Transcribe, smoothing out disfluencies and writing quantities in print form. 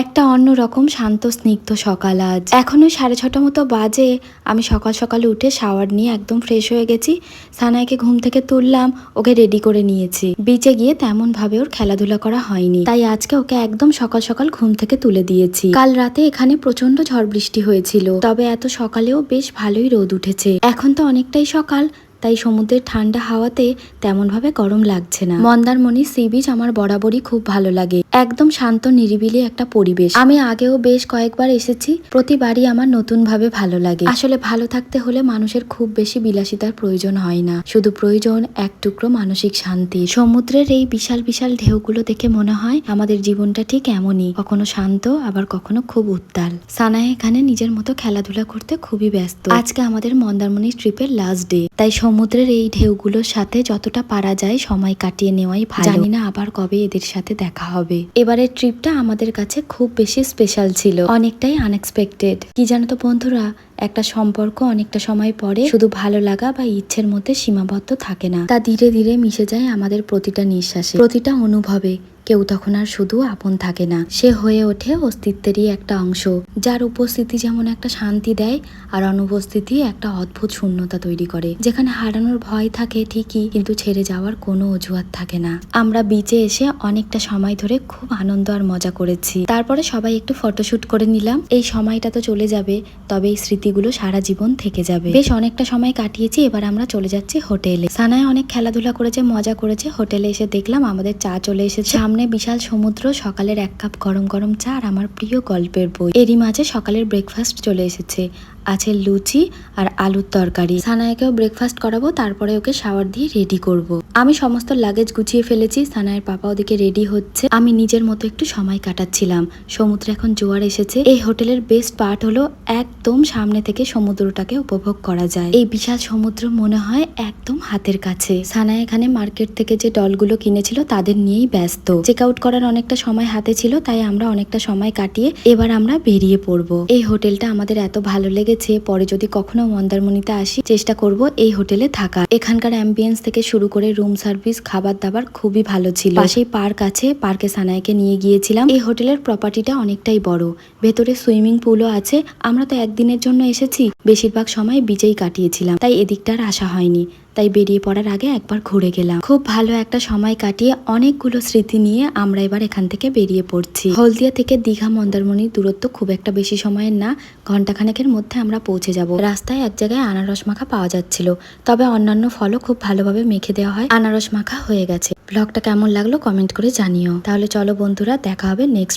একটা অন্যরকম শান্ত স্নিগ্ধ সকাল আজ। এখনো 6:30 মতো বাজে। আমি সকাল সকালে উঠে শাওয়ার নিয়ে একদম ফ্রেশ হয়ে গেছি। সানাইকে ঘুম থেকে তুললাম, ওকে রেডি করে নিয়েছি। বিচে গিয়ে তেমন ভাবে ওর খেলাধুলা করা হয়নি, তাই আজকে ওকে একদম সকাল সকাল ঘুম থেকে তুলে দিয়েছি। কাল রাতে এখানে প্রচন্ড ঝড় বৃষ্টি হয়েছিল, তবে এত সকালেও বেশ ভালোই রোদ উঠেছে। এখন তো অনেকটাই সকাল, তাই সমুদ্রের ঠান্ডা হাওয়াতে তেমন ভাবে গরম লাগছে না। মন্দারমণি সি বিচ আমার বরাবরই খুব ভালো লাগে। একদম শান্ত নিরিবিলি একটা পরিবেশ। আমি আগেও বেশ কয়েকবার এসেছি, প্রতিবারই আমার নতুন ভাবে ভালো লাগে। আসলে ভালো থাকতে হলে মানুষের খুব বেশি বিলাসিতার প্রয়োজন হয় না, শুধু প্রয়োজন এক টুকরো মানসিক শান্তি। সমুদ্রের এই বিশাল বিশাল ঢেউগুলো দেখে মনে হয় আমাদের জীবনটা ঠিক এমনই, কখনো শান্ত আবার কখনো খুব উত্তাল। সানাই এখানে নিজের মতো খেলাধুলা করতে খুবই ব্যস্ত। আজকে আমাদের মন্দারমণি ট্রিপের লাস্ট ডে, তাই সমুদ্রের এই ঢেউগুলোর সাথে যতটা পারা যায় সময় কাটিয়ে নেওয়াই ভালো। জানি না আবার কবে এদের সাথে দেখা হবে। এবারের ট্রিপটা আমাদের কাছে খুব বেশি স্পেশাল ছিল, অনেকটাই আনএক্সপেক্টেড। কি জানো তো বন্ধুরা, একটা সম্পর্ক অনেকটা সময় পরে শুধু ভালো লাগা বা ইচ্ছের মধ্যে সীমাবদ্ধ থাকে না, তা ধীরে ধীরে মিশে যায় আমাদের প্রতিটা নিঃশ্বাসে, প্রতিটা অনুভবে। কেউ তখন আর শুধু আপন থাকে না, সে হয়ে ওঠে অস্তিত্বেরই একটা অংশ, যার উপস্থিতি যেমন একটা শান্তি দেয়, আর অনুপস্থিতি একটা অদ্ভুত শূন্যতা তৈরি করে, যেখানে হারানোর ভয় থাকে ঠিকই, কিন্তু ছেড়ে যাওয়ার কোনো অজুহাত থাকে না। আমরা বিচে এসে অনেকটা সময় ধরে খুব আনন্দ আর মজা করেছি। তারপরে সবাই একটু ফটোশুট করে নিলাম। এই সময়টা তো চলে যাবে, তবে এই স্মৃতিগুলো সারা জীবন থেকে যাবে। বেশ অনেকটা সময় কাটিয়েছি, এবার আমরা চলে যাচ্ছি হোটেলে। সানায় অনেক খেলাধুলা করেছে, মজা করেছে। হোটেলে এসে দেখলাম আমাদের চা চলে এসেছে। সামনে বিশাল সমুদ্র, সকালের 1 কাপ গরম গরম চা আর আমার প্রিয় গল্পের বই। এরই মাঝে সকালের ব্রেকফাস্ট চলে এসেছে, আছে লুচি আর আলুর তরকারি। সানায়াকেও ব্রেকফাস্ট করাবো, তারপরে ওকে শাওয়ার দিয়ে রেডি করব। আমি সমস্ত লাগেজ গুছিয়ে ফেলেছি, সানায়ের পাপা ওদিকে রেডি হচ্ছে। আমি নিজের মতো একটু সময় কাটাচ্ছিলাম। সমুদ্রে এখন জোয়ার এসেছে। এই হোটেলের বেস্ট পার্ট হলো একদম সামনে থেকে সমুদ্রটাকে উপভোগ করা যায়। এই বিশাল সমুদ্র মনে হয় একদম হাতের কাছে। সানায়া এখানে মার্কেট থেকে যে ডলগুলো কিনেছিল তাদের নিয়েই ব্যস্ত। চেক আউট করার অনেকটা সময় হাতে ছিল, তাই আমরা অনেকটা সময় কাটিয়ে এবার আমরা বেরিয়ে পড়বো। এই হোটেলটা আমাদের এত ভালো লেগেছে, পরে যদি কখনো মন্দারমণিতে আসি চেষ্টা করব এই হোটেলে থাকা। এখানকার অ্যাম্বিয়েন্স থেকে শুরু করে রুম সার্ভিস, খাবার দাবার খুবই ভালো ছিল। পাশেই পার্ক আছে, পার্কে সানাইকে নিয়ে গিয়েছিলাম। এই হোটেলের প্রপার্টিটা অনেকটাই বড়, ভেতরে সুইমিং পুলও আছে। আমরা তো একদিনের জন্য এসেছি, বেশিরভাগ সময় বিচেই কাটিয়েছিলাম, তাই এদিকটা আর আসা হয়নি। তাই বেরিয়ে পড়ার আগে একবার ঘুরে গেলাম। খুব ভালো একটা সময় কাটিয়ে অনেকগুলো স্মৃতি নিয়ে আমরা এবার এখান থেকে বেরিয়ে পড়ছি। হলদিয়া থেকে দীঘা মন্দারমণির দূরত্ব খুব একটা বেশি সময়ের না, ঘন্টাখানেকের মধ্যে আমরা পৌঁছে যাব। রাস্তায় এক জায়গায় আনারস মাখা পাওয়া যাচ্ছিল, তবে অন্যান্য ফলও খুব ভালোভাবে মেখে দেওয়া হয়। আনারস মাখা হয়ে গেছে। ব্লগটা কেমন লাগলো কমেন্ট করে জানিও। তাহলে চলো বন্ধুরা, দেখা হবে নেক্সট